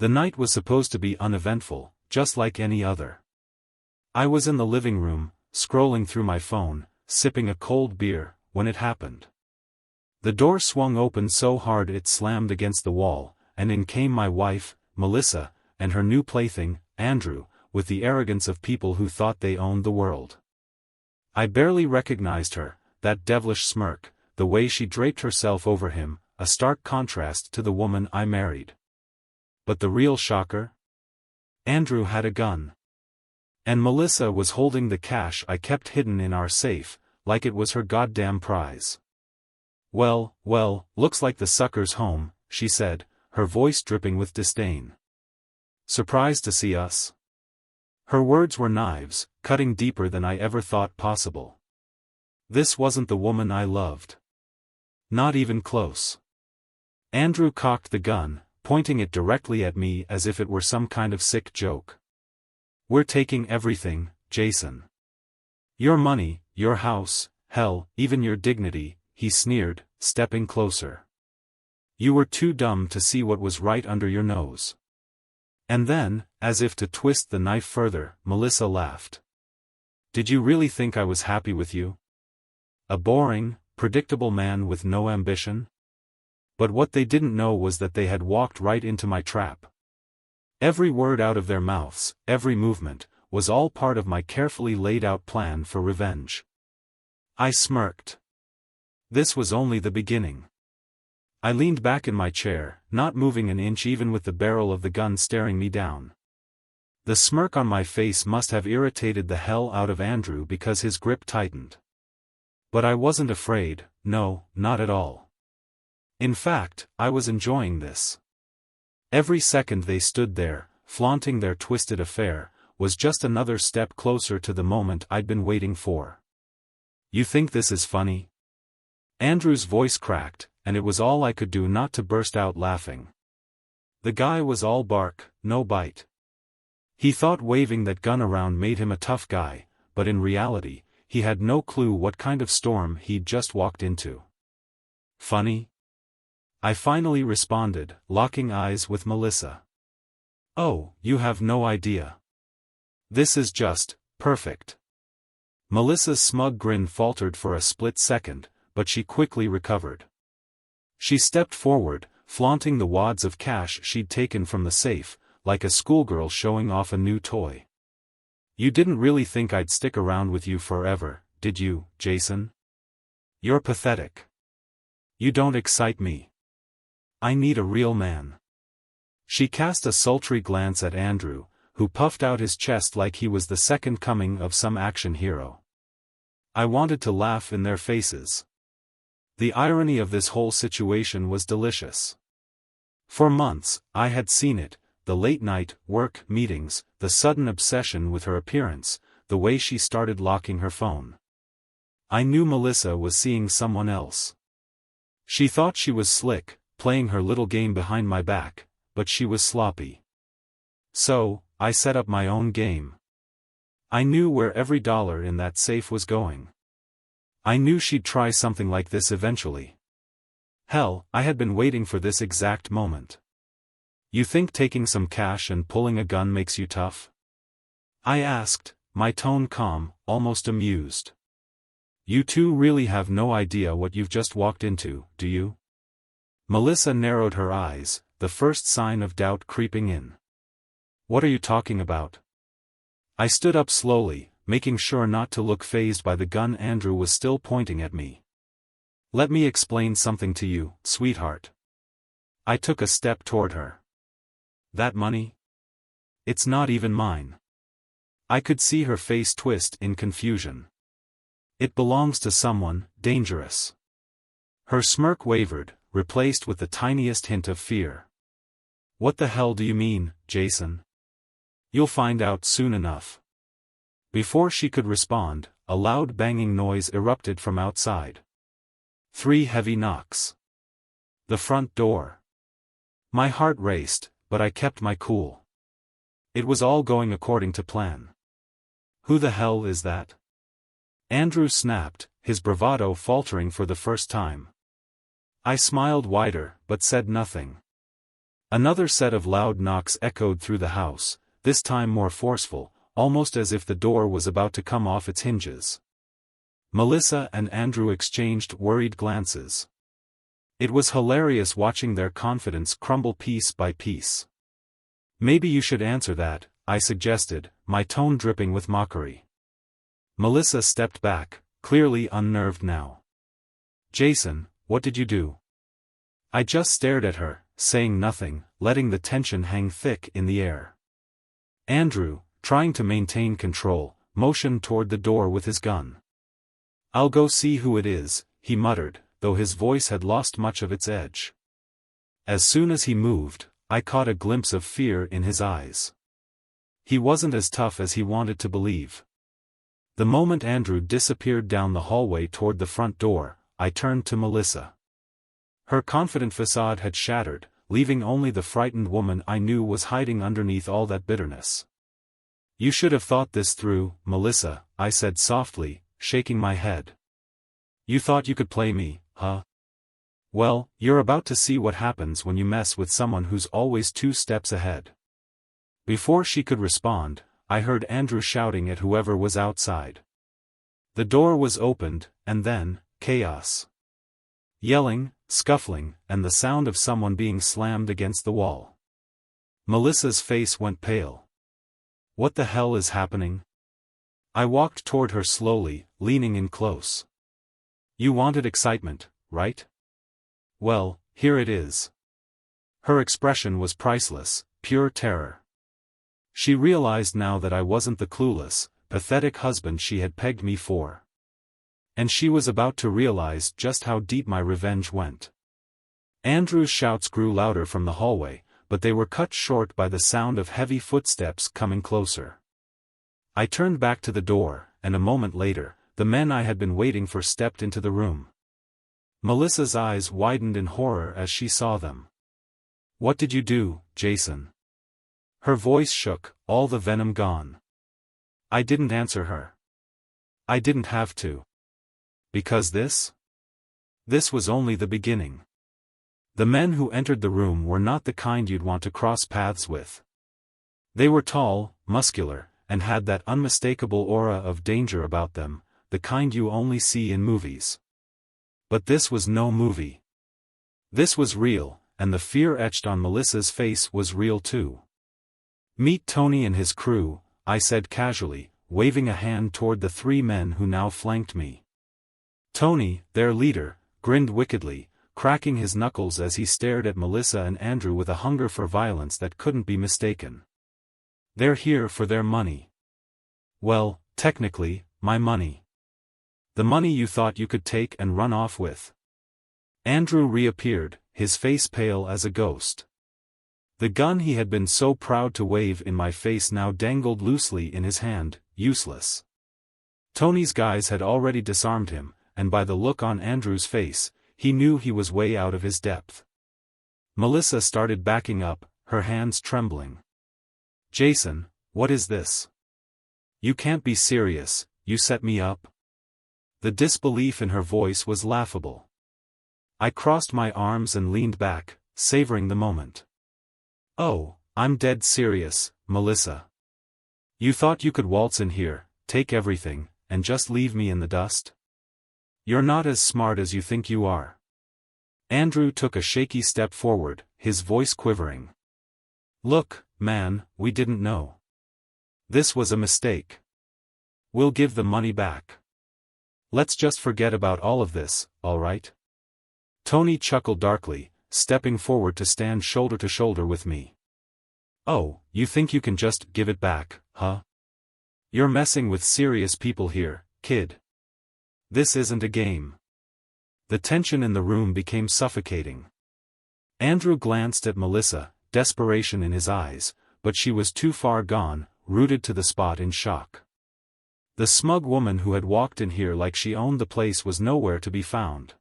The night was supposed to be uneventful, just like any other. I was in the living room, scrolling through my phone, sipping a cold beer, when it happened. The door swung open so hard it slammed against the wall, and in came my wife, Melissa, and her new plaything, Andrew, with the arrogance of people who thought they owned the world. I barely recognized her, that devilish smirk, the way she draped herself over him, a stark contrast to the woman I married. But the real shocker? Andrew had a gun. And Melissa was holding the cash I kept hidden in our safe, like it was her goddamn prize. Well, looks like the sucker's home, she said, her voice dripping with disdain. Surprised to see us? Her words were knives, cutting deeper than I ever thought possible. This wasn't the woman I loved. Not even close. Andrew cocked the gun, pointing it directly at me as if it were some kind of sick joke. We're taking everything, Jason. Your money, your house, hell, even your dignity, he sneered, stepping closer. You were too dumb to see what was right under your nose. And then, as if to twist the knife further, Melissa laughed. Did you really think I was happy with you? A boring, predictable man with no ambition? But what they didn't know was that they had walked right into my trap. Every word out of their mouths, every movement, was all part of my carefully laid out plan for revenge. I smirked. This was only the beginning. I leaned back in my chair, not moving an inch even with the barrel of the gun staring me down. The smirk on my face must have irritated the hell out of Andrew because his grip tightened. But I wasn't afraid, no, not at all. In fact, I was enjoying this. Every second they stood there, flaunting their twisted affair, was just another step closer to the moment I'd been waiting for. You think this is funny? Andrew's voice cracked, and it was all I could do not to burst out laughing. The guy was all bark, no bite. He thought waving that gun around made him a tough guy, but in reality, he had no clue what kind of storm he'd just walked into. Funny? I finally responded, locking eyes with Melissa. Oh, you have no idea. This is just perfect. Melissa's smug grin faltered for a split second, but she quickly recovered. She stepped forward, flaunting the wads of cash she'd taken from the safe, like a schoolgirl showing off a new toy. You didn't really think I'd stick around with you forever, did you, Jason? You're pathetic. You don't excite me. I need a real man. She cast a sultry glance at Andrew, who puffed out his chest like he was the second coming of some action hero. I wanted to laugh in their faces. The irony of this whole situation was delicious. For months, I had seen it, the late-night work meetings, the sudden obsession with her appearance, the way she started locking her phone. I knew Melissa was seeing someone else. She thought she was slick, playing her little game behind my back, but she was sloppy. So, I set up my own game. I knew where every dollar in that safe was going. I knew she'd try something like this eventually. Hell, I had been waiting for this exact moment. You think taking some cash and pulling a gun makes you tough? I asked, my tone calm, almost amused. You two really have no idea what you've just walked into, do you? Melissa narrowed her eyes, the first sign of doubt creeping in. What are you talking about? I stood up slowly, making sure not to look fazed by the gun Andrew was still pointing at me. Let me explain something to you, sweetheart. I took a step toward her. That money? It's not even mine. I could see her face twist in confusion. It belongs to someone dangerous. Her smirk wavered, replaced with the tiniest hint of fear. What the hell do you mean, Jason? You'll find out soon enough. Before she could respond, a loud banging noise erupted from outside. 3 heavy knocks. The front door. My heart raced, but I kept my cool. It was all going according to plan. Who the hell is that? Andrew snapped, his bravado faltering for the first time. I smiled wider, but said nothing. Another set of loud knocks echoed through the house, this time more forceful, almost as if the door was about to come off its hinges. Melissa and Andrew exchanged worried glances. It was hilarious watching their confidence crumble piece by piece. "Maybe you should answer that," I suggested, my tone dripping with mockery. Melissa stepped back, clearly unnerved now. "Jason, what did you do?" I just stared at her, saying nothing, letting the tension hang thick in the air. Andrew, trying to maintain control, motioned toward the door with his gun. "I'll go see who it is," he muttered, though his voice had lost much of its edge. As soon as he moved, I caught a glimpse of fear in his eyes. He wasn't as tough as he wanted to believe. The moment Andrew disappeared down the hallway toward the front door, I turned to Melissa. Her confident facade had shattered, leaving only the frightened woman I knew was hiding underneath all that bitterness. "You should have thought this through, Melissa," I said softly, shaking my head. "You thought you could play me, huh? Well, you're about to see what happens when you mess with someone who's always 2 steps ahead." Before she could respond, I heard Andrew shouting at whoever was outside. The door was opened, and then, chaos. Yelling, scuffling, and the sound of someone being slammed against the wall. Melissa's face went pale. "What the hell is happening?" I walked toward her slowly, leaning in close. "You wanted excitement, right? Well, here it is." Her expression was priceless, pure terror. She realized now that I wasn't the clueless, pathetic husband she had pegged me for. And she was about to realize just how deep my revenge went. Andrew's shouts grew louder from the hallway, but they were cut short by the sound of heavy footsteps coming closer. I turned back to the door, and a moment later, the men I had been waiting for stepped into the room. Melissa's eyes widened in horror as she saw them. "What did you do, Jason?" Her voice shook, all the venom gone. I didn't answer her. I didn't have to. Because this was only the beginning. The men who entered the room were not the kind you'd want to cross paths with. They were tall, muscular, and had that unmistakable aura of danger about them, the kind you only see in movies. But this was no movie. This was real, and the fear etched on Melissa's face was real too. "Meet Tony and his crew," I said casually, waving a hand toward the 3 men who now flanked me. Tony, their leader, grinned wickedly, cracking his knuckles as he stared at Melissa and Andrew with a hunger for violence that couldn't be mistaken. "They're here for their money. Well, technically, my money. The money you thought you could take and run off with." Andrew reappeared, his face pale as a ghost. The gun he had been so proud to wave in my face now dangled loosely in his hand, useless. Tony's guys had already disarmed him, and by the look on Andrew's face, he knew he was way out of his depth. Melissa started backing up, her hands trembling. "Jason, what is this? You can't be serious, you set me up?" The disbelief in her voice was laughable. I crossed my arms and leaned back, savoring the moment. "Oh, I'm dead serious, Melissa. You thought you could waltz in here, take everything, and just leave me in the dust? You're not as smart as you think you are." Andrew took a shaky step forward, his voice quivering. "Look, man, we didn't know. This was a mistake. We'll give the money back. Let's just forget about all of this, all right?" Tony chuckled darkly, stepping forward to stand shoulder to shoulder with me. "Oh, you think you can just give it back, huh? You're messing with serious people here, kid. This isn't a game." The tension in the room became suffocating. Andrew glanced at Melissa, desperation in his eyes, but she was too far gone, rooted to the spot in shock. The smug woman who had walked in here like she owned the place was nowhere to be found.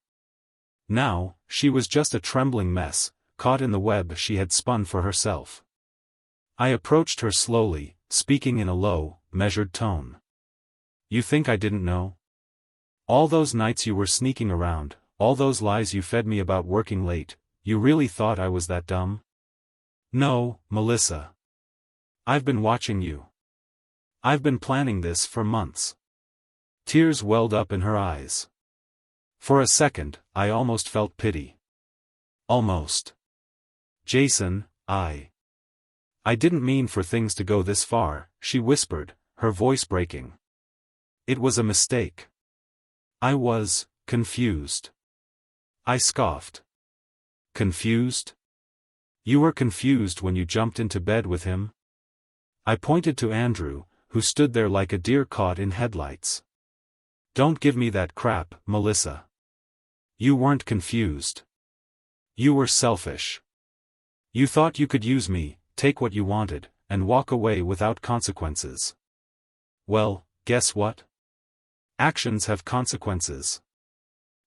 Now, she was just a trembling mess, caught in the web she had spun for herself. I approached her slowly, speaking in a low, measured tone. "You think I didn't know? All those nights you were sneaking around, all those lies you fed me about working late, you really thought I was that dumb? No, Melissa. I've been watching you. I've been planning this for months. Tears welled up in her eyes. For a second, I almost felt pity. Almost. Jason, I didn't mean for things to go this far, she whispered, her voice breaking. It was a mistake. I was confused. I scoffed. Confused? You were confused when you jumped into bed with him? I pointed to Andrew, who stood there like a deer caught in headlights. Don't give me that crap, Melissa. You weren't confused. You were selfish. You thought you could use me, take what you wanted, and walk away without consequences. Well, guess what? Actions have consequences.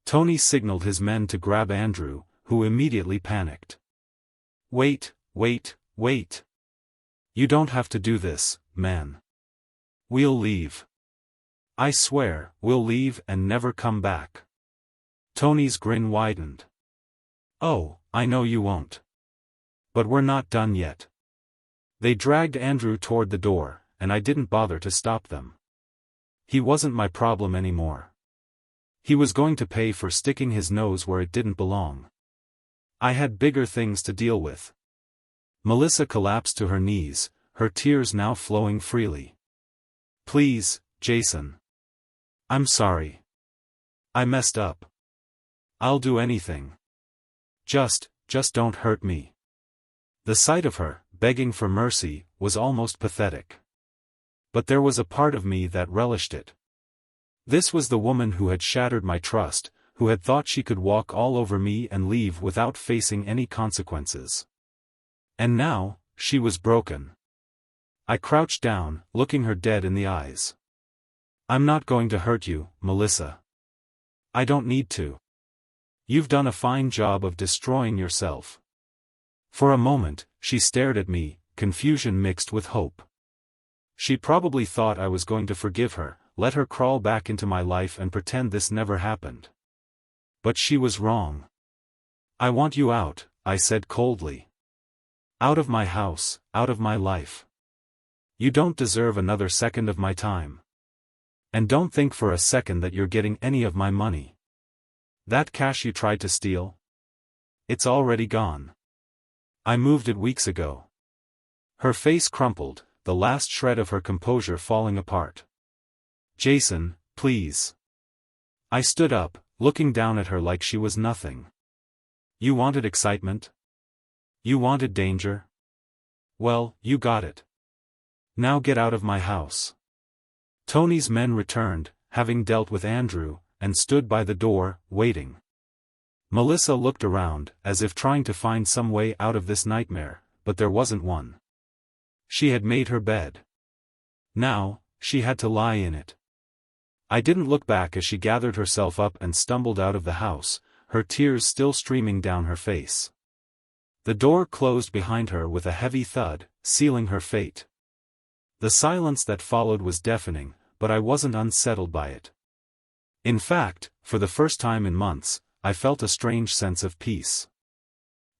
Tony signaled his men to grab Andrew, who immediately panicked. Wait. You don't have to do this, man. We'll leave. I swear, we'll leave and never come back. Tony's grin widened. Oh, I know you won't. But we're not done yet. They dragged Andrew toward the door, and I didn't bother to stop them. He wasn't my problem anymore. He was going to pay for sticking his nose where it didn't belong. I had bigger things to deal with. Melissa collapsed to her knees, her tears now flowing freely. Please, Jason. I'm sorry. I messed up. I'll do anything. Just don't hurt me. The sight of her, begging for mercy, was almost pathetic. But there was a part of me that relished it. This was the woman who had shattered my trust, who had thought she could walk all over me and leave without facing any consequences. And now, she was broken. I crouched down, looking her dead in the eyes. I'm not going to hurt you, Melissa. I don't need to. You've done a fine job of destroying yourself. For a moment, she stared at me, confusion mixed with hope. She probably thought I was going to forgive her, let her crawl back into my life and pretend this never happened. But she was wrong. I want you out, I said coldly. Out of my house, out of my life. You don't deserve another second of my time. And don't think for a second that you're getting any of my money. That cash you tried to steal? It's already gone. I moved it weeks ago. Her face crumpled, the last shred of her composure falling apart. Jason, please. I stood up, looking down at her like she was nothing. You wanted excitement? You wanted danger? Well, you got it. Now get out of my house. Tony's men returned, having dealt with Andrew, and stood by the door, waiting. Melissa looked around, as if trying to find some way out of this nightmare, but there wasn't one. She had made her bed. Now, she had to lie in it. I didn't look back as she gathered herself up and stumbled out of the house, her tears still streaming down her face. The door closed behind her with a heavy thud, sealing her fate. The silence that followed was deafening, but I wasn't unsettled by it. In fact, for the first time in months, I felt a strange sense of peace.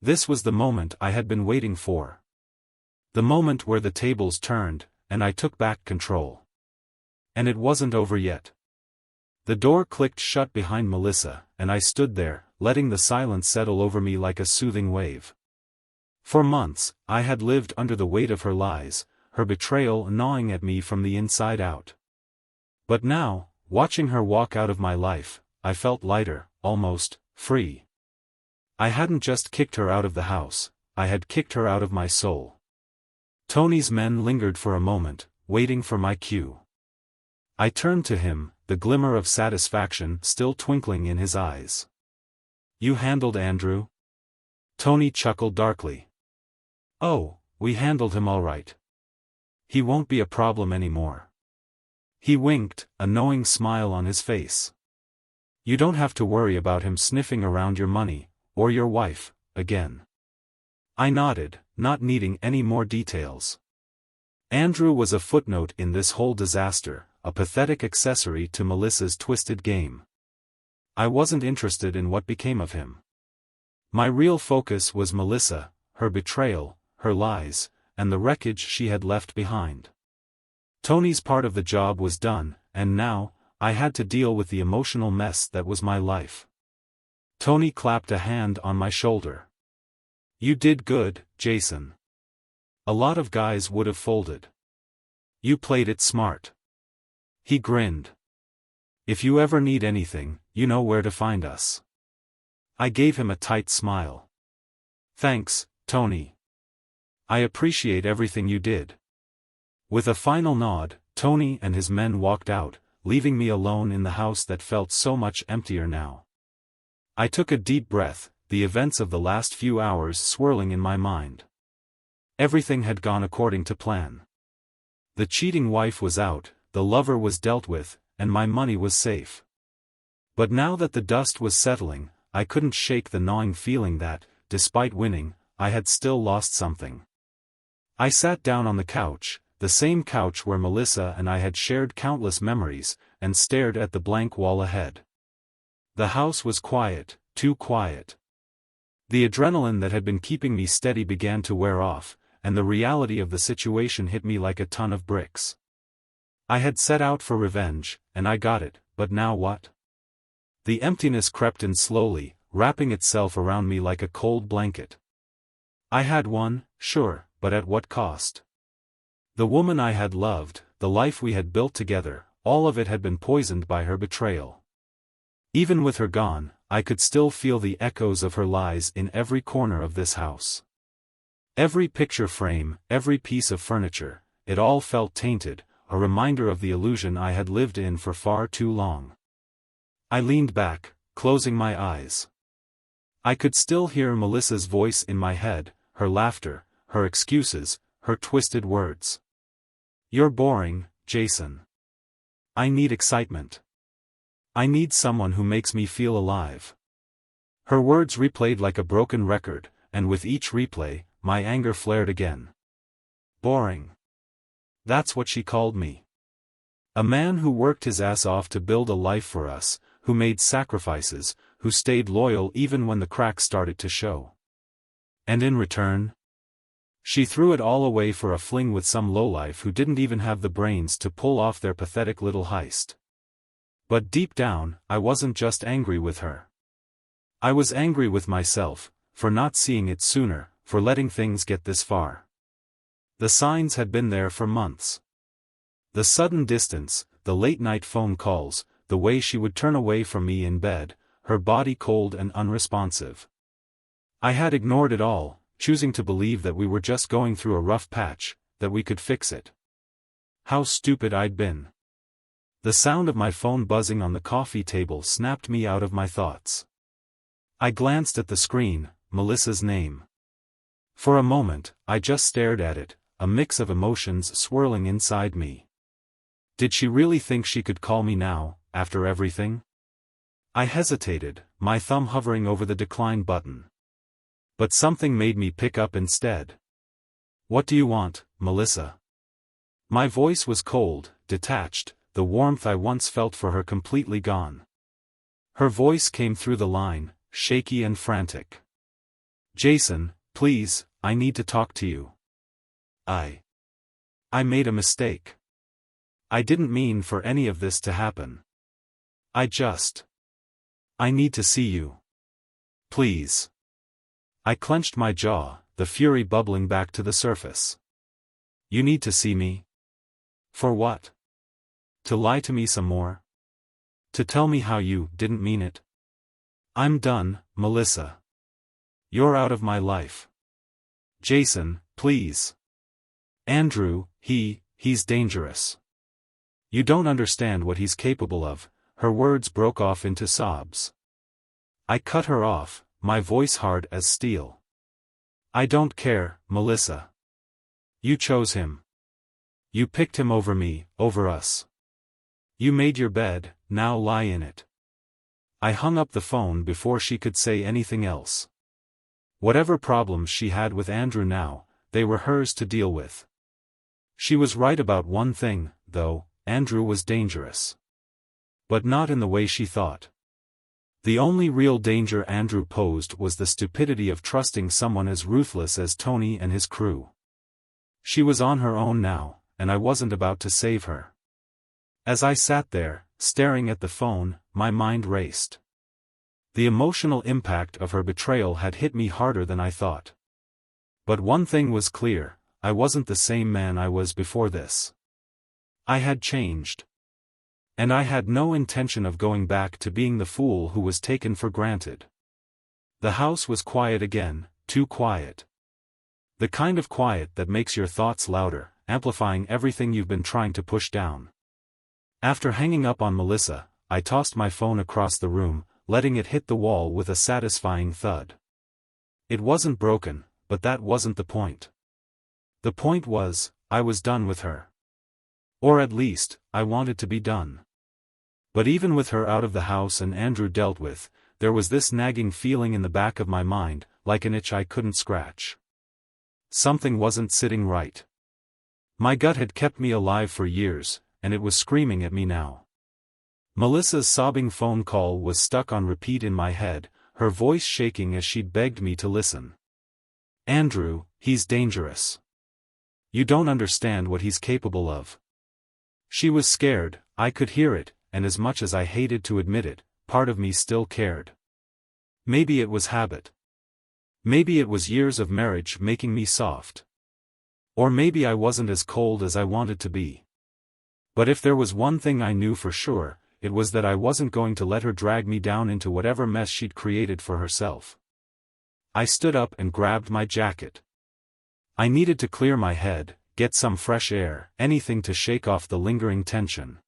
This was the moment I had been waiting for. The moment where the tables turned, and I took back control. And it wasn't over yet. The door clicked shut behind Melissa, and I stood there, letting the silence settle over me like a soothing wave. For months, I had lived under the weight of her lies, her betrayal gnawing at me from the inside out. But now, watching her walk out of my life, I felt lighter, almost free. I hadn't just kicked her out of the house, I had kicked her out of my soul. Tony's men lingered for a moment, waiting for my cue. I turned to him, the glimmer of satisfaction still twinkling in his eyes. You handled Andrew? Tony chuckled darkly. Oh, we handled him all right. He won't be a problem anymore. He winked, a knowing smile on his face. You don't have to worry about him sniffing around your money, or your wife, again. I nodded, not needing any more details. Andrew was a footnote in this whole disaster, a pathetic accessory to Melissa's twisted game. I wasn't interested in what became of him. My real focus was Melissa, her betrayal, her lies, and the wreckage she had left behind. Tony's part of the job was done, and now, I had to deal with the emotional mess that was my life. Tony clapped a hand on my shoulder. "You did good, Jason. A lot of guys would have folded. You played it smart." He grinned. "If you ever need anything, you know where to find us." I gave him a tight smile. "Thanks, Tony. I appreciate everything you did." With a final nod, Tony and his men walked out, leaving me alone in the house that felt so much emptier now. I took a deep breath, the events of the last few hours swirling in my mind. Everything had gone according to plan. The cheating wife was out, the lover was dealt with, and my money was safe. But now that the dust was settling, I couldn't shake the gnawing feeling that, despite winning, I had still lost something. I sat down on the couch, the same couch where Melissa and I had shared countless memories, and stared at the blank wall ahead. The house was quiet, too quiet. The adrenaline that had been keeping me steady began to wear off, and the reality of the situation hit me like a ton of bricks. I had set out for revenge, and I got it, but now what? The emptiness crept in slowly, wrapping itself around me like a cold blanket. I had won, sure, but at what cost? The woman I had loved, the life we had built together, all of it had been poisoned by her betrayal. Even with her gone, I could still feel the echoes of her lies in every corner of this house. Every picture frame, every piece of furniture, it all felt tainted, a reminder of the illusion I had lived in for far too long. I leaned back, closing my eyes. I could still hear Melissa's voice in my head, her laughter, her excuses, her twisted words. "You're boring, Jason. I need excitement. I need someone who makes me feel alive." Her words replayed like a broken record, and with each replay, my anger flared again. Boring. That's what she called me. A man who worked his ass off to build a life for us, who made sacrifices, who stayed loyal even when the cracks started to show. And in return, she threw it all away for a fling with some lowlife who didn't even have the brains to pull off their pathetic little heist. But deep down, I wasn't just angry with her. I was angry with myself, for not seeing it sooner, for letting things get this far. The signs had been there for months. The sudden distance, the late-night phone calls, the way she would turn away from me in bed, her body cold and unresponsive. I had ignored it all, choosing to believe that we were just going through a rough patch, that we could fix it. How stupid I'd been. The sound of my phone buzzing on the coffee table snapped me out of my thoughts. I glanced at the screen, Melissa's name. For a moment, I just stared at it, a mix of emotions swirling inside me. Did she really think she could call me now, after everything? I hesitated, my thumb hovering over the decline button. But something made me pick up instead. "What do you want, Melissa?" My voice was cold, detached, the warmth I once felt for her completely gone. Her voice came through the line, shaky and frantic. "Jason, please, I need to talk to you. I made a mistake. I didn't mean for any of this to happen. I need to see you. Please." I clenched my jaw, the fury bubbling back to the surface. "You need to see me? For what? To lie to me some more? To tell me how you didn't mean it? I'm done, Melissa. You're out of my life. Jason, please. Andrew, he's dangerous. You don't understand what he's capable of." Her words broke off into sobs. I cut her off, my voice hard as steel. "I don't care, Melissa. You chose him. You picked him over me, over us. You made your bed, now lie in it." I hung up the phone before she could say anything else. Whatever problems she had with Andrew now, they were hers to deal with. She was right about one thing, though, Andrew was dangerous. But not in the way she thought. The only real danger Andrew posed was the stupidity of trusting someone as ruthless as Tony and his crew. She was on her own now, and I wasn't about to save her. As I sat there, staring at the phone, my mind raced. The emotional impact of her betrayal had hit me harder than I thought. But one thing was clear, I wasn't the same man I was before this. I had changed. And I had no intention of going back to being the fool who was taken for granted. The house was quiet again, too quiet. The kind of quiet that makes your thoughts louder, amplifying everything you've been trying to push down. After hanging up on Melissa, I tossed my phone across the room, letting it hit the wall with a satisfying thud. It wasn't broken, but that wasn't the point. The point was, I was done with her. Or at least, I wanted to be done. But even with her out of the house and Andrew dealt with, there was this nagging feeling in the back of my mind, like an itch I couldn't scratch. Something wasn't sitting right. My gut had kept me alive for years, and it was screaming at me now. Melissa's sobbing phone call was stuck on repeat in my head, her voice shaking as she'd begged me to listen. Andrew, he's dangerous. You don't understand what he's capable of. She was scared, I could hear it, and as much as I hated to admit it, part of me still cared. Maybe it was habit. Maybe it was years of marriage making me soft. Or maybe I wasn't as cold as I wanted to be. But if there was one thing I knew for sure, it was that I wasn't going to let her drag me down into whatever mess she'd created for herself. I stood up and grabbed my jacket. I needed to clear my head, get some fresh air, anything to shake off the lingering tension.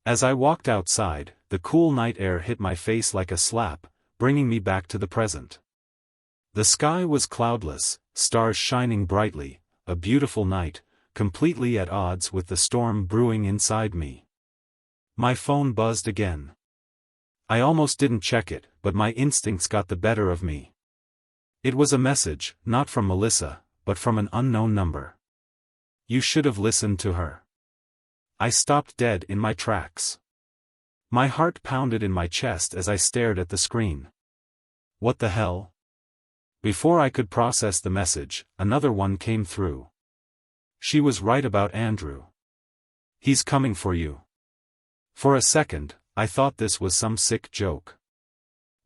As I walked outside, the cool night air hit my face like a slap, bringing me back to the present. The sky was cloudless, stars shining brightly, a beautiful night, completely at odds with the storm brewing inside me. My phone buzzed again. I almost didn't check it, but my instincts got the better of me. It was a message, not from Melissa, but from an unknown number. You should have listened to her. I stopped dead in my tracks. My heart pounded in my chest as I stared at the screen. What the hell? Before I could process the message, another one came through. She was right about Andrew. He's coming for you. For a second, I thought this was some sick joke.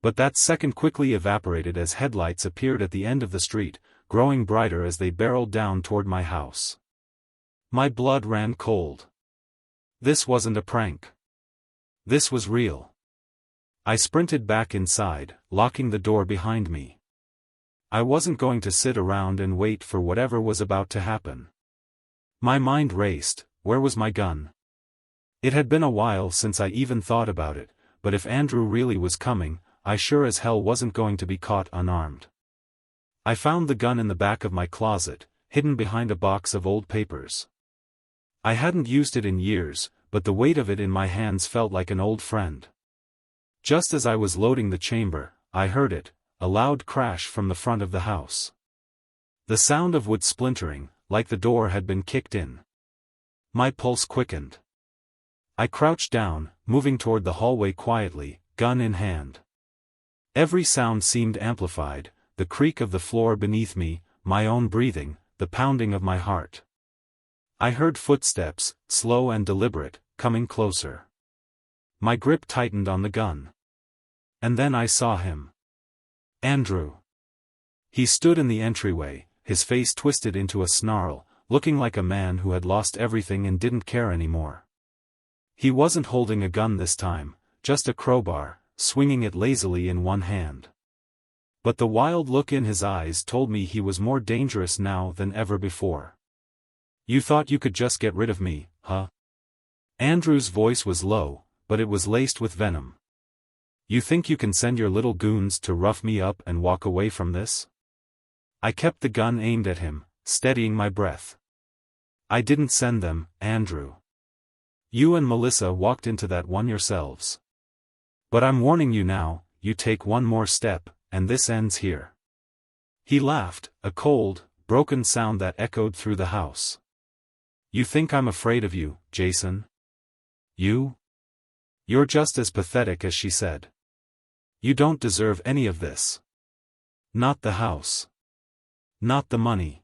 But that second quickly evaporated as headlights appeared at the end of the street, growing brighter as they barreled down toward my house. My blood ran cold. This wasn't a prank. This was real. I sprinted back inside, locking the door behind me. I wasn't going to sit around and wait for whatever was about to happen. My mind raced, where was my gun? It had been a while since I even thought about it, but if Andrew really was coming, I sure as hell wasn't going to be caught unarmed. I found the gun in the back of my closet, hidden behind a box of old papers. I hadn't used it in years, but the weight of it in my hands felt like an old friend. Just as I was loading the chamber, I heard it, a loud crash from the front of the house. The sound of wood splintering, like the door had been kicked in. My pulse quickened. I crouched down, moving toward the hallway quietly, gun in hand. Every sound seemed amplified, the creak of the floor beneath me, my own breathing, the pounding of my heart. I heard footsteps, slow and deliberate, coming closer. My grip tightened on the gun. And then I saw him. Andrew. He stood in the entryway, his face twisted into a snarl, looking like a man who had lost everything and didn't care anymore. He wasn't holding a gun this time, just a crowbar, swinging it lazily in one hand. But the wild look in his eyes told me he was more dangerous now than ever before. You thought you could just get rid of me, huh? Andrew's voice was low, but it was laced with venom. You think you can send your little goons to rough me up and walk away from this? I kept the gun aimed at him, steadying my breath. I didn't send them, Andrew. You and Melissa walked into that one yourselves. But I'm warning you now, you take one more step, and this ends here. He laughed, a cold, broken sound that echoed through the house. You think I'm afraid of you, Jason? You? You're just as pathetic as she said. You don't deserve any of this. Not the house. Not the money.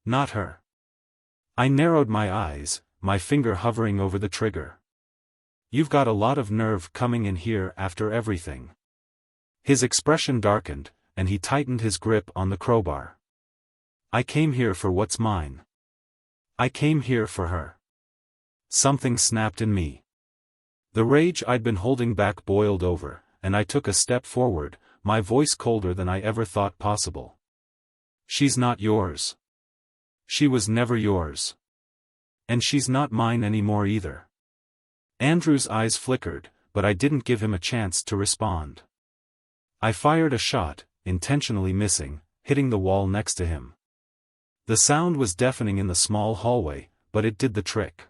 Not her. I narrowed my eyes, my finger hovering over the trigger. You've got a lot of nerve coming in here after everything. His expression darkened, and he tightened his grip on the crowbar. I came here for what's mine. I came here for her. Something snapped in me. The rage I'd been holding back boiled over, and I took a step forward, my voice colder than I ever thought possible. She's not yours. She was never yours. And she's not mine anymore either. Andrew's eyes flickered, but I didn't give him a chance to respond. I fired a shot, intentionally missing, hitting the wall next to him. The sound was deafening in the small hallway, but it did the trick.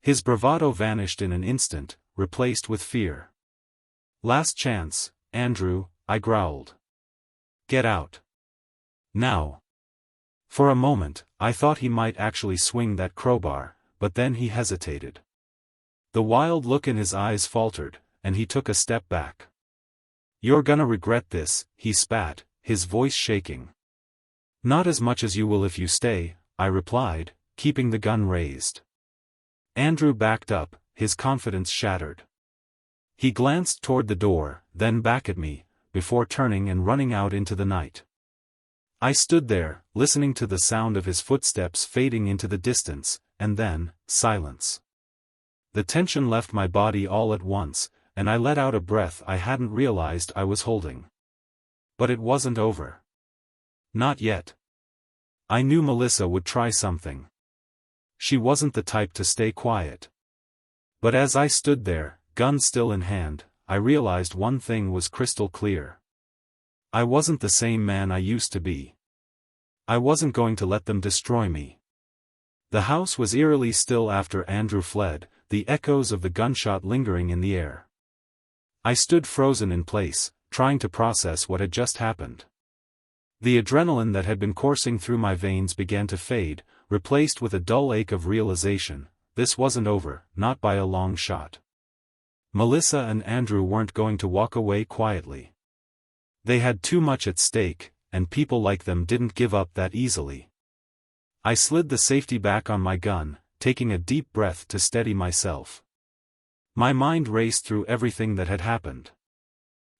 His bravado vanished in an instant, replaced with fear. Last chance, Andrew, I growled. Get out. Now. For a moment, I thought he might actually swing that crowbar, but then he hesitated. The wild look in his eyes faltered, and he took a step back. You're gonna regret this, he spat, his voice shaking. Not as much as you will if you stay, I replied, keeping the gun raised. Andrew backed up, his confidence shattered. He glanced toward the door, then back at me, before turning and running out into the night. I stood there, listening to the sound of his footsteps fading into the distance, and then, silence. The tension left my body all at once, and I let out a breath I hadn't realized I was holding. But it wasn't over. Not yet. I knew Melissa would try something. She wasn't the type to stay quiet. But as I stood there, gun still in hand, I realized one thing was crystal clear. I wasn't the same man I used to be. I wasn't going to let them destroy me. The house was eerily still after Andrew fled, the echoes of the gunshot lingering in the air. I stood frozen in place, trying to process what had just happened. The adrenaline that had been coursing through my veins began to fade, replaced with a dull ache of realization. This wasn't over, not by a long shot. Melissa and Andrew weren't going to walk away quietly. They had too much at stake, and people like them didn't give up that easily. I slid the safety back on my gun, taking a deep breath to steady myself. My mind raced through everything that had happened.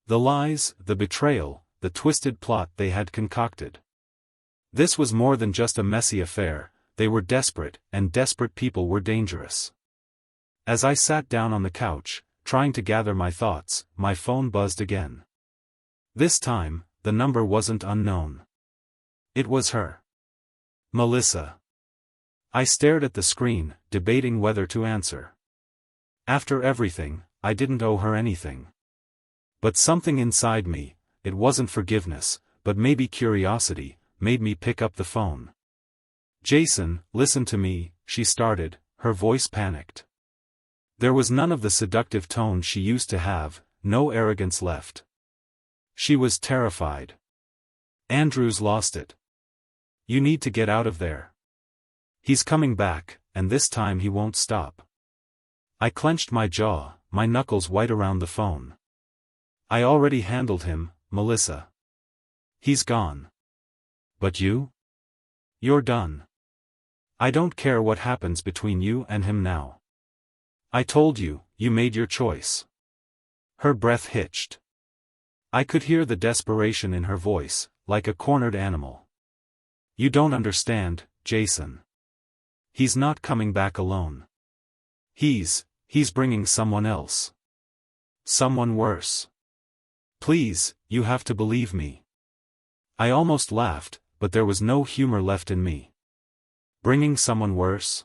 The lies, the betrayal, the twisted plot they had concocted. This was more than just a messy affair, they were desperate, and desperate people were dangerous. As I sat down on the couch, trying to gather my thoughts, my phone buzzed again. This time, the number wasn't unknown. It was her. Melissa. I stared at the screen, debating whether to answer. After everything, I didn't owe her anything. But something inside me, it wasn't forgiveness, but maybe curiosity, made me pick up the phone. Jason, listen to me, she started, her voice panicked. There was none of the seductive tone she used to have, no arrogance left. She was terrified. Andrew's lost it. You need to get out of there. He's coming back, and this time he won't stop. I clenched my jaw, my knuckles white around the phone. I already handled him, Melissa. He's gone. But you? You're done. I don't care what happens between you and him now. I told you, you made your choice. Her breath hitched. I could hear the desperation in her voice, like a cornered animal. You don't understand, Jason. He's not coming back alone. He's bringing someone else. Someone worse. Please, you have to believe me. I almost laughed, but there was no humor left in me. Bringing someone worse?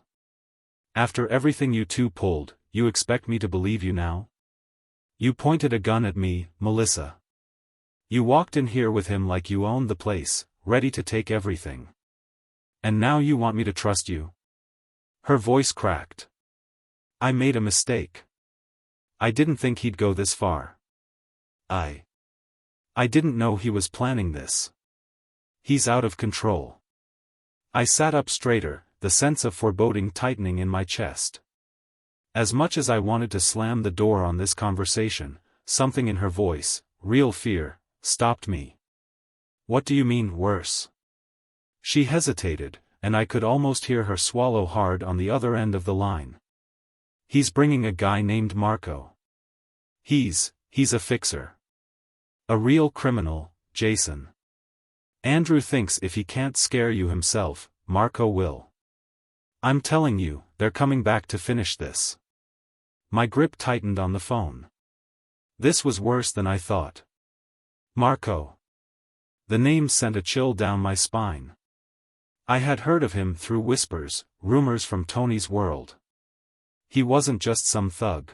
After everything you two pulled, you expect me to believe you now? You pointed a gun at me, Melissa. You walked in here with him like you owned the place, ready to take everything. And now you want me to trust you? Her voice cracked. I made a mistake. I didn't think he'd go this far. I didn't know he was planning this. He's out of control. I sat up straighter, the sense of foreboding tightening in my chest. As much as I wanted to slam the door on this conversation, something in her voice, real fear, stopped me. What do you mean, worse? She hesitated, and I could almost hear her swallow hard on the other end of the line. He's bringing a guy named Marco. He's a fixer. A real criminal, Jason. Andrew thinks if he can't scare you himself, Marco will. I'm telling you, they're coming back to finish this. My grip tightened on the phone. This was worse than I thought. Marco. The name sent a chill down my spine. I had heard of him through whispers, rumors from Tony's world. He wasn't just some thug.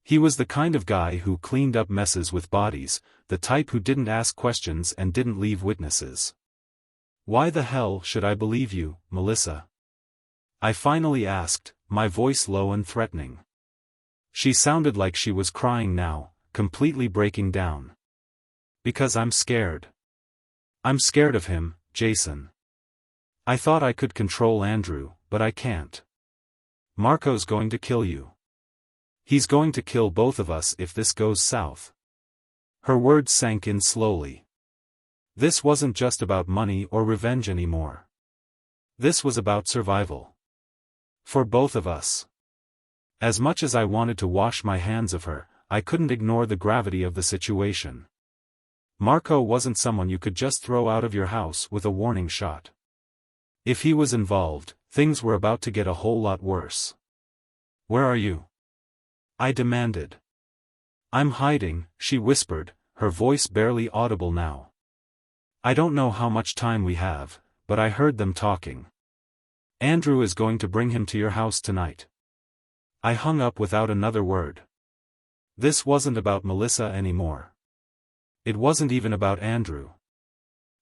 He was the kind of guy who cleaned up messes with bodies, the type who didn't ask questions and didn't leave witnesses. Why the hell should I believe you, Melissa? I finally asked, my voice low and threatening. She sounded like she was crying now, completely breaking down. Because I'm scared. I'm scared of him, Jason. I thought I could control Andrew, but I can't. Marco's going to kill you. He's going to kill both of us if this goes south. Her words sank in slowly. This wasn't just about money or revenge anymore. This was about survival. For both of us. As much as I wanted to wash my hands of her, I couldn't ignore the gravity of the situation. Marco wasn't someone you could just throw out of your house with a warning shot. If he was involved, things were about to get a whole lot worse. Where are you? I demanded. I'm hiding, she whispered, her voice barely audible now. I don't know how much time we have, but I heard them talking. Andrew is going to bring him to your house tonight. I hung up without another word. This wasn't about Melissa anymore. It wasn't even about Andrew.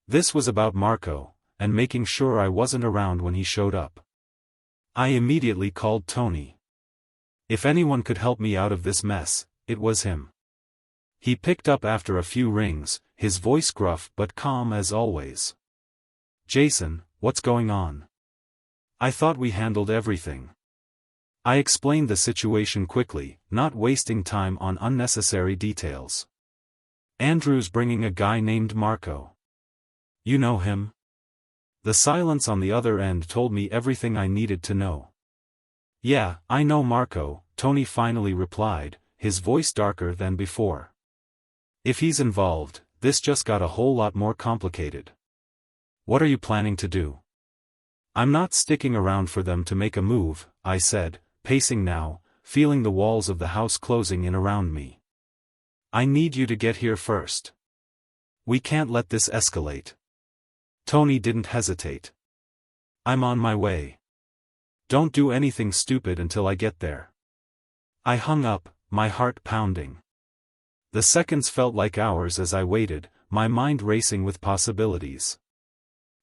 This was about Marco, and making sure I wasn't around when he showed up. I immediately called Tony. If anyone could help me out of this mess, it was him. He picked up after a few rings, his voice gruff but calm as always. Jason, what's going on? I thought we handled everything. I explained the situation quickly, not wasting time on unnecessary details. Andrew's bringing a guy named Marco. You know him? The silence on the other end told me everything I needed to know. Yeah, I know Marco, Tony finally replied, his voice darker than before. If he's involved, this just got a whole lot more complicated. What are you planning to do? I'm not sticking around for them to make a move, I said, pacing now, feeling the walls of the house closing in around me. I need you to get here first. We can't let this escalate. Tony didn't hesitate. I'm on my way. Don't do anything stupid until I get there. I hung up, my heart pounding. The seconds felt like hours as I waited, my mind racing with possibilities.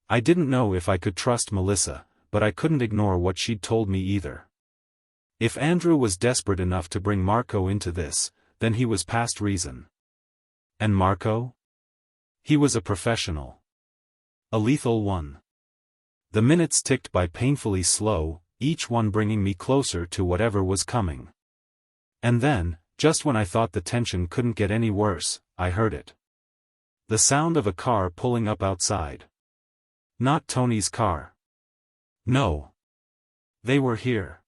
I didn't know if I could trust Melissa, but I couldn't ignore what she'd told me either. If Andrew was desperate enough to bring Marco into this, then he was past reason. And Marco? He was a professional. A lethal one. The minutes ticked by painfully slow, each one bringing me closer to whatever was coming. And then, just when I thought the tension couldn't get any worse, I heard it. The sound of a car pulling up outside. Not Tony's car. No. They were here.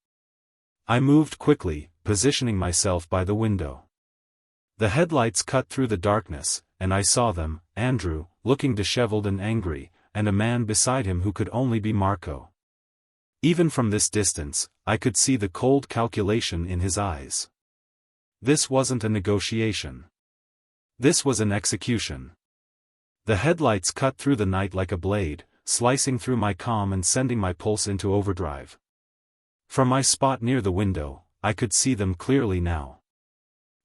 I moved quickly, positioning myself by the window. The headlights cut through the darkness, and I saw them, Andrew, looking disheveled and angry, and a man beside him who could only be Marco. Even from this distance, I could see the cold calculation in his eyes. This wasn't a negotiation. This was an execution. The headlights cut through the night like a blade, slicing through my calm and sending my pulse into overdrive. From my spot near the window, I could see them clearly now.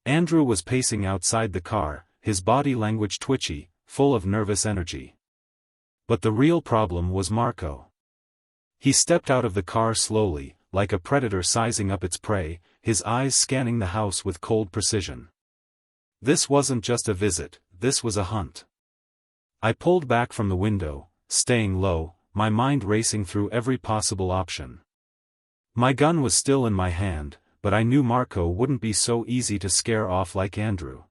Andrew was pacing outside the car, his body language twitchy, full of nervous energy. But the real problem was Marco. He stepped out of the car slowly, like a predator sizing up its prey, his eyes scanning the house with cold precision. This wasn't just a visit, this was a hunt. I pulled back from the window, staying low, my mind racing through every possible option. My gun was still in my hand, but I knew Marco wouldn't be so easy to scare off like Andrew.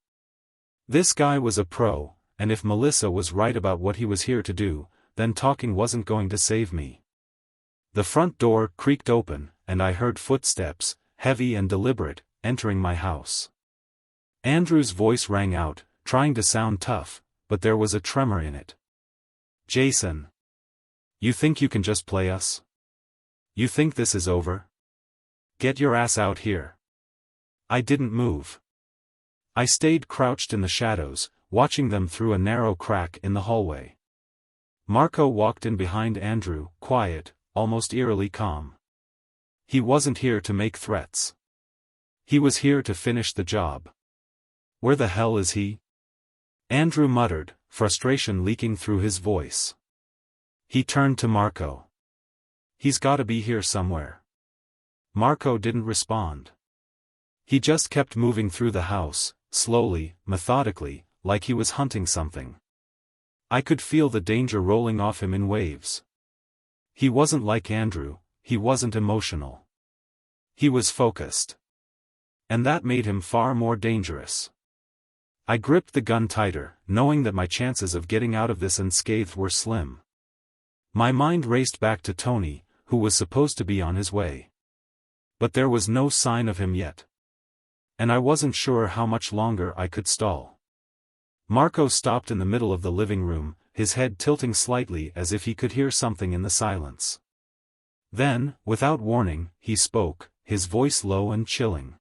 This guy was a pro, and if Melissa was right about what he was here to do, then talking wasn't going to save me. The front door creaked open, and I heard footsteps, heavy and deliberate, entering my house. Andrew's voice rang out, trying to sound tough, but there was a tremor in it. "Jason. You think you can just play us? You think this is over? Get your ass out here." I didn't move. I stayed crouched in the shadows, watching them through a narrow crack in the hallway. Marco walked in behind Andrew, quiet, almost eerily calm. He wasn't here to make threats. He was here to finish the job. "Where the hell is he?" Andrew muttered, frustration leaking through his voice. He turned to Marco. "He's gotta be here somewhere." Marco didn't respond. He just kept moving through the house, slowly, methodically, like he was hunting something. I could feel the danger rolling off him in waves. He wasn't like Andrew, he wasn't emotional. He was focused. And that made him far more dangerous. I gripped the gun tighter, knowing that my chances of getting out of this unscathed were slim. My mind raced back to Tony, who was supposed to be on his way. But there was no sign of him yet. And I wasn't sure how much longer I could stall. Marco stopped in the middle of the living room, his head tilting slightly as if he could hear something in the silence. Then, without warning, he spoke, his voice low and chilling.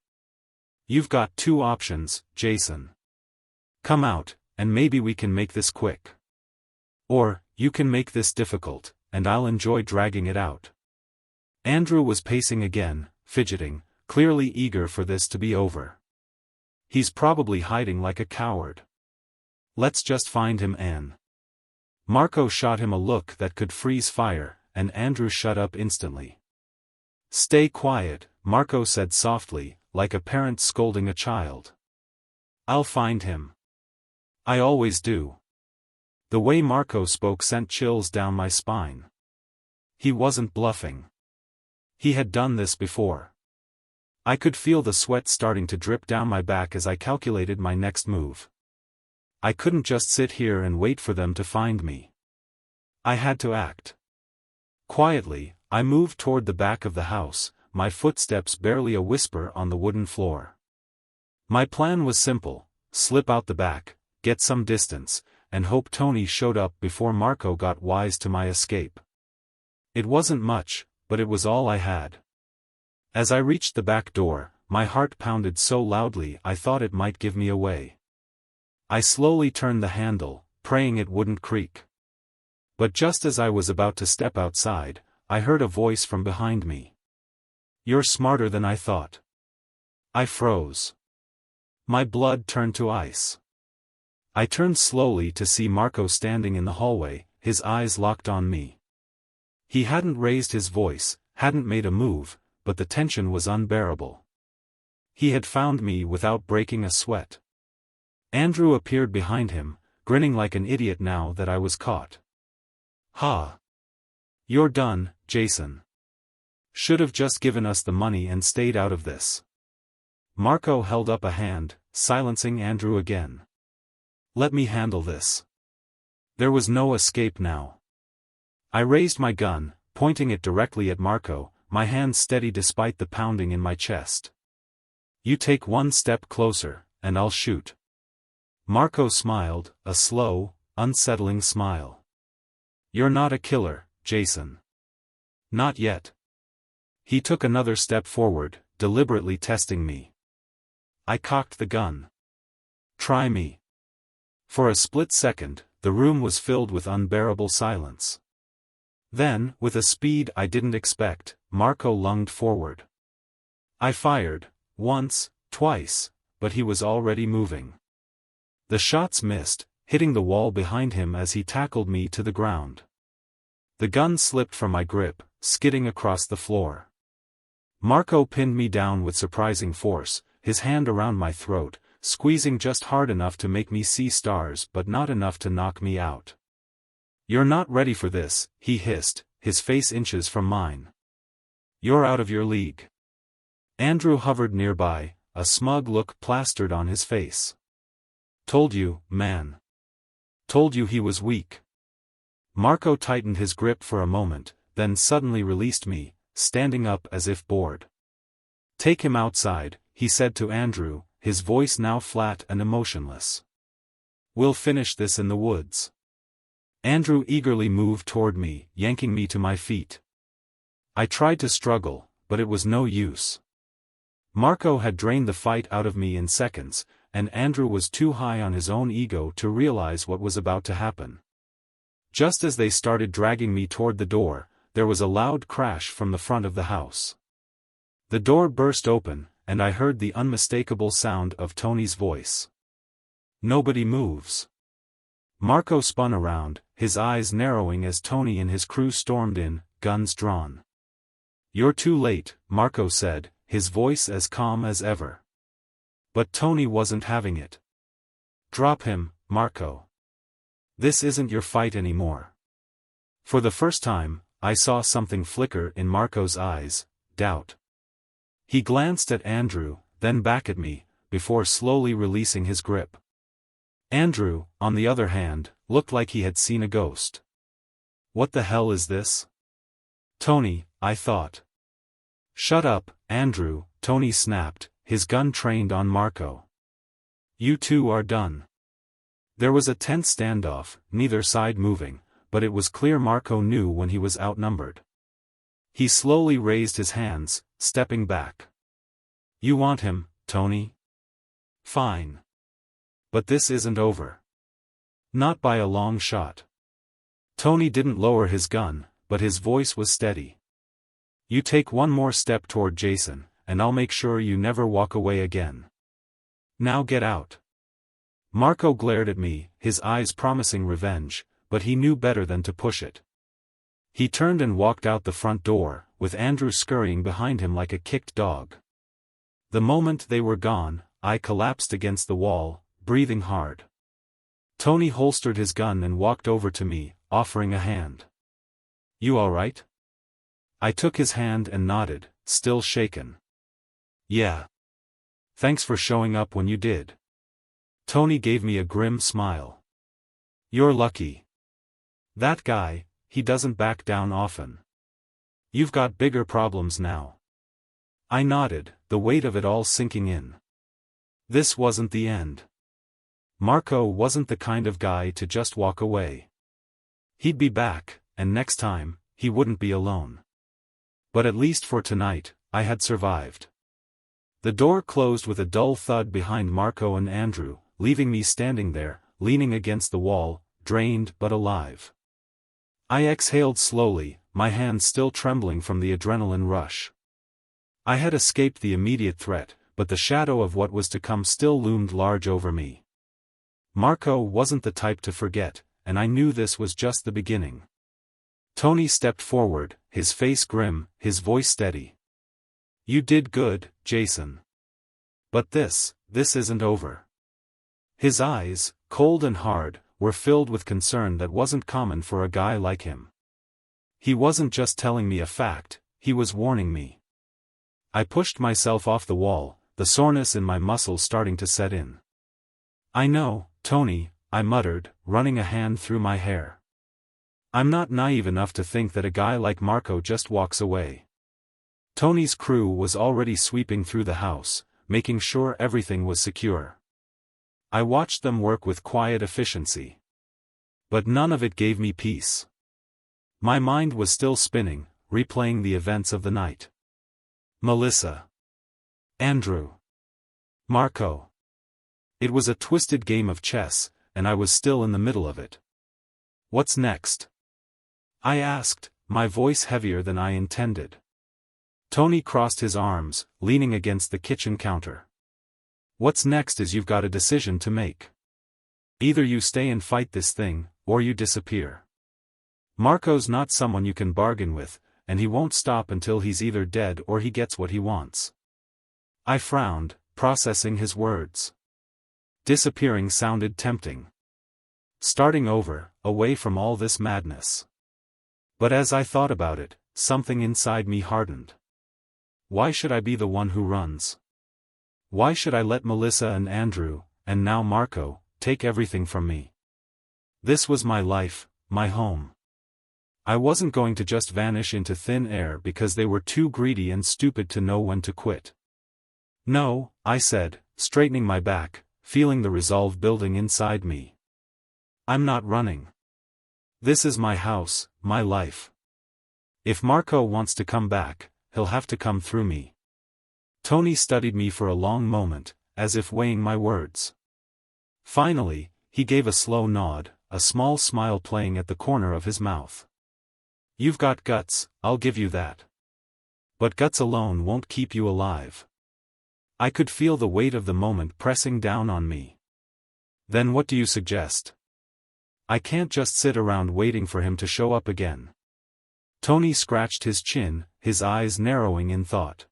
"You've got two options, Jason. Come out, and maybe we can make this quick. Or, you can make this difficult, and I'll enjoy dragging it out." Andrew was pacing again, fidgeting, clearly eager for this to be over. "He's probably hiding like a coward. Let's just find him, Anne." Marco shot him a look that could freeze fire, and Andrew shut up instantly. "Stay quiet," Marco said softly, like a parent scolding a child. "I'll find him. I always do." The way Marco spoke sent chills down my spine. He wasn't bluffing. He had done this before. I could feel the sweat starting to drip down my back as I calculated my next move. I couldn't just sit here and wait for them to find me. I had to act. Quietly, I moved toward the back of the house, my footsteps barely a whisper on the wooden floor. My plan was simple: slip out the back, get some distance, and hope Tony showed up before Marco got wise to my escape. It wasn't much, but it was all I had. As I reached the back door, my heart pounded so loudly I thought it might give me away. I slowly turned the handle, praying it wouldn't creak. But just as I was about to step outside, I heard a voice from behind me. "You're smarter than I thought." I froze. My blood turned to ice. I turned slowly to see Marco standing in the hallway, his eyes locked on me. He hadn't raised his voice, hadn't made a move, but the tension was unbearable. He had found me without breaking a sweat. Andrew appeared behind him, grinning like an idiot now that I was caught. "Ha! You're done, Jason. Should have just given us the money and stayed out of this." Marco held up a hand, silencing Andrew again. "Let me handle this." There was no escape now. I raised my gun, pointing it directly at Marco, my hand steady despite the pounding in my chest. "You take one step closer, and I'll shoot." Marco smiled, a slow, unsettling smile. "You're not a killer, Jason. Not yet." He took another step forward, deliberately testing me. I cocked the gun. "Try me." For a split second, the room was filled with unbearable silence. Then, with a speed I didn't expect, Marco lunged forward. I fired, once, twice, but he was already moving. The shots missed, hitting the wall behind him as he tackled me to the ground. The gun slipped from my grip, skidding across the floor. Marco pinned me down with surprising force, his hand around my throat, squeezing just hard enough to make me see stars but not enough to knock me out. "You're not ready for this," he hissed, his face inches from mine. "You're out of your league." Andrew hovered nearby, a smug look plastered on his face. Told you, man. Told you he was weak. Marco tightened his grip for a moment, then suddenly released me, standing up as if bored. Take him outside, he said to Andrew, his voice now flat and emotionless. We'll finish this in the woods. Andrew eagerly moved toward me, yanking me to my feet. I tried to struggle, but it was no use. Marco had drained the fight out of me in seconds, and Andrew was too high on his own ego to realize what was about to happen. Just as they started dragging me toward the door, there was a loud crash from the front of the house. The door burst open, and I heard the unmistakable sound of Tony's voice. Nobody moves. Marco spun around, his eyes narrowing as Tony and his crew stormed in, guns drawn. You're too late, Marco said, his voice as calm as ever. But Tony wasn't having it. Drop him, Marco. This isn't your fight anymore. For the first time, I saw something flicker in Marco's eyes, doubt. He glanced at Andrew, then back at me, before slowly releasing his grip. Andrew, on the other hand, looked like he had seen a ghost. What the hell is this? Tony, I thought. Shut up, Andrew, Tony snapped, his gun trained on Marco. You two are done. There was a tense standoff, neither side moving, but it was clear Marco knew when he was outnumbered. He slowly raised his hands, stepping back. You want him, Tony? Fine. But this isn't over. Not by a long shot. Tony didn't lower his gun, but his voice was steady. You take one more step toward Jason, and I'll make sure you never walk away again. Now get out. Marco glared at me, his eyes promising revenge, but he knew better than to push it. He turned and walked out the front door, with Andrew scurrying behind him like a kicked dog. The moment they were gone, I collapsed against the wall, breathing hard. Tony holstered his gun and walked over to me, offering a hand. You all right? I took his hand and nodded, still shaken. Yeah. Thanks for showing up when you did. Tony gave me a grim smile. You're lucky. That guy, he doesn't back down often. You've got bigger problems now. I nodded, the weight of it all sinking in. This wasn't the end. Marco wasn't the kind of guy to just walk away. He'd be back, and next time, he wouldn't be alone. But at least for tonight, I had survived. The door closed with a dull thud behind Marco and Andrew, leaving me standing there, leaning against the wall, drained but alive. I exhaled slowly, my hands still trembling from the adrenaline rush. I had escaped the immediate threat, but the shadow of what was to come still loomed large over me. Marco wasn't the type to forget, and I knew this was just the beginning. Tony stepped forward, his face grim, his voice steady. You did good, Jason. But this isn't over. His eyes, cold and hard, were filled with concern that wasn't common for a guy like him. He wasn't just telling me a fact, he was warning me. I pushed myself off the wall, the soreness in my muscles starting to set in. I know, Tony, I muttered, running a hand through my hair. I'm not naive enough to think that a guy like Marco just walks away. Tony's crew was already sweeping through the house, making sure everything was secure. I watched them work with quiet efficiency. But none of it gave me peace. My mind was still spinning, replaying the events of the night. Melissa. Andrew. Marco. It was a twisted game of chess, and I was still in the middle of it. What's next? I asked, my voice heavier than I intended. Tony crossed his arms, leaning against the kitchen counter. What's next is you've got a decision to make. Either you stay and fight this thing, or you disappear. Marco's not someone you can bargain with, and he won't stop until he's either dead or he gets what he wants. I frowned, processing his words. Disappearing sounded tempting. Starting over, away from all this madness. But as I thought about it, something inside me hardened. why should I be the one who runs? Why should I let Melissa and Andrew, and now Marco, take everything from me? This was my life, my home. I wasn't going to just vanish into thin air because they were too greedy and stupid to know when to quit. No, I said, straightening my back, feeling the resolve building inside me. I'm not running. This is my house, my life. If Marco wants to come back, he'll have to come through me. Tony studied me for a long moment, as if weighing my words. Finally, he gave a slow nod, a small smile playing at the corner of his mouth. You've got guts, I'll give you that. But guts alone won't keep you alive. I could feel the weight of the moment pressing down on me. Then what do you suggest? I can't just sit around waiting for him to show up again. Tony scratched his chin, his eyes narrowing in thought.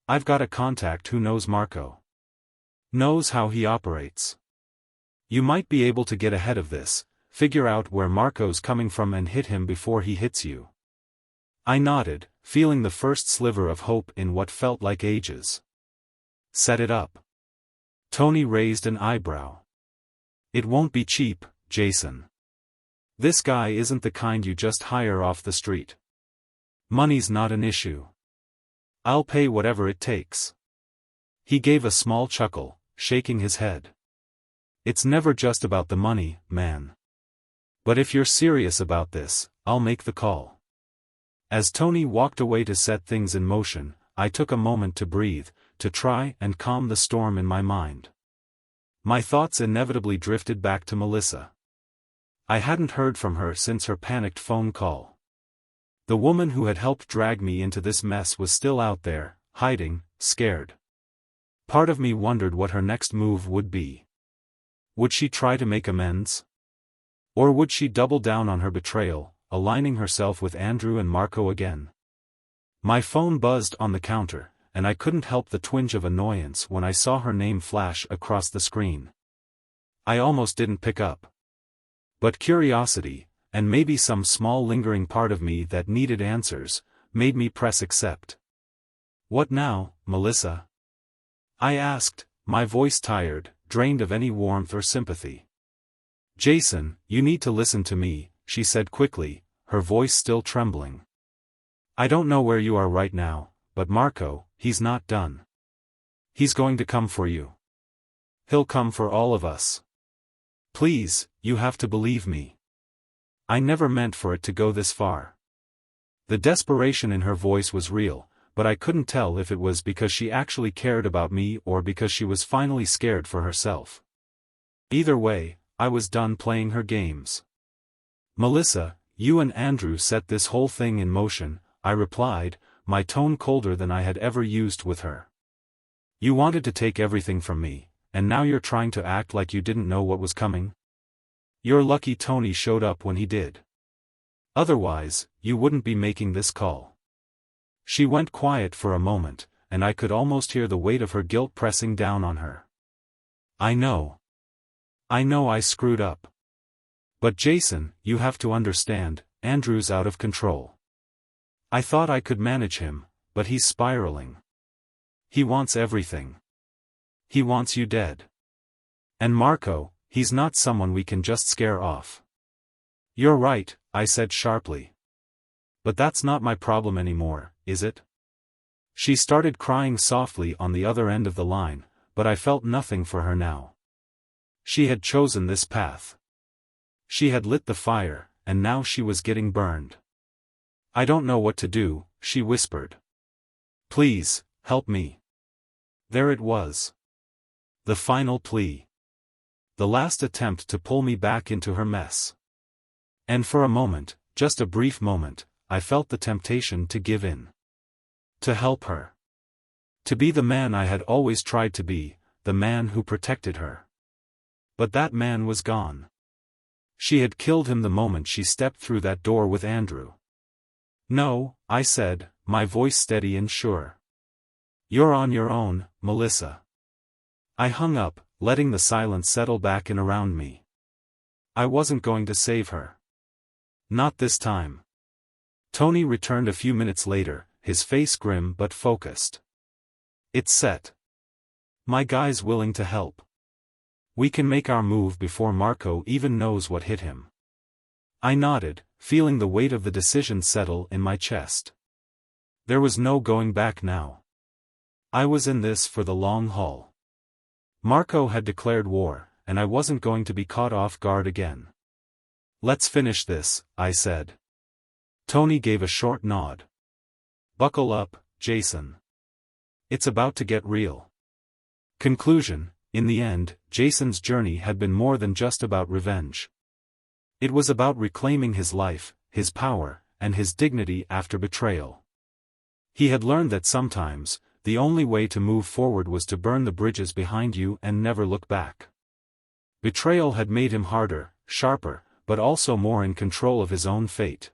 I've got a contact who knows Marco. Knows how he operates. You might be able to get ahead of this, figure out where Marco's coming from and hit him before he hits you. I nodded, feeling the first sliver of hope in what felt like ages. Set it up. Tony raised an eyebrow. It won't be cheap, Jason. This guy isn't the kind you just hire off the street. Money's not an issue. I'll pay whatever it takes. He gave a small chuckle, shaking his head. It's never just about the money, man. But if you're serious about this, I'll make the call. As Tony walked away to set things in motion, I took a moment to breathe, to try and calm the storm in my mind. My thoughts inevitably drifted back to Melissa. I hadn't heard from her since her panicked phone call. The woman who had helped drag me into this mess was still out there, hiding, scared. Part of me wondered what her next move would be. Would she try to make amends? Or would she double down on her betrayal, aligning herself with Andrew and Marco again? My phone buzzed on the counter, and I couldn't help the twinge of annoyance when I saw her name flash across the screen. I almost didn't pick up. But curiosity, and maybe some small lingering part of me that needed answers, made me press accept. What now, Melissa? I asked, my voice tired, drained of any warmth or sympathy. Jason, you need to listen to me, she said quickly, her voice still trembling. I don't know where you are right now, but Marco, he's not done. He's going to come for you. He'll come for all of us. Please, you have to believe me. I never meant for it to go this far. The desperation in her voice was real, but I couldn't tell if it was because she actually cared about me or because she was finally scared for herself. Either way, I was done playing her games. Melissa, you and Andrew set this whole thing in motion, I replied, my tone colder than I had ever used with her. You wanted to take everything from me, and now you're trying to act like you didn't know what was coming? You're lucky Tony showed up when he did. Otherwise, you wouldn't be making this call. She went quiet for a moment, and I could almost hear the weight of her guilt pressing down on her. I know I screwed up. But Jason, you have to understand, Andrew's out of control. I thought I could manage him, but he's spiraling. He wants everything. He wants you dead. And Marco, he's not someone we can just scare off. You're right, I said sharply. But that's not my problem anymore, is it? She started crying softly on the other end of the line, but I felt nothing for her now. She had chosen this path. She had lit the fire, and now she was getting burned. I don't know what to do, she whispered. Please, help me. There it was. The final plea. The last attempt to pull me back into her mess. And for a moment, just a brief moment, I felt the temptation to give in. To help her. To be the man I had always tried to be, the man who protected her. But that man was gone. She had killed him the moment she stepped through that door with Andrew. No, I said, my voice steady and sure. You're on your own, Melissa. I hung up, letting the silence settle back in around me. I wasn't going to save her. Not this time. Tony returned a few minutes later, his face grim but focused. "It's set. My guy's willing to help. We can make our move before Marco even knows what hit him." I nodded, feeling the weight of the decision settle in my chest. There was no going back now. I was in this for the long haul. Marco had declared war, and I wasn't going to be caught off guard again. "Let's finish this," I said. Tony gave a short nod. "Buckle up, Jason. It's about to get real." Conclusion: in the end, Jason's journey had been more than just about revenge. It was about reclaiming his life, his power, and his dignity after betrayal. He had learned that sometimes, the only way to move forward was to burn the bridges behind you and never look back. Betrayal had made him harder, sharper, but also more in control of his own fate.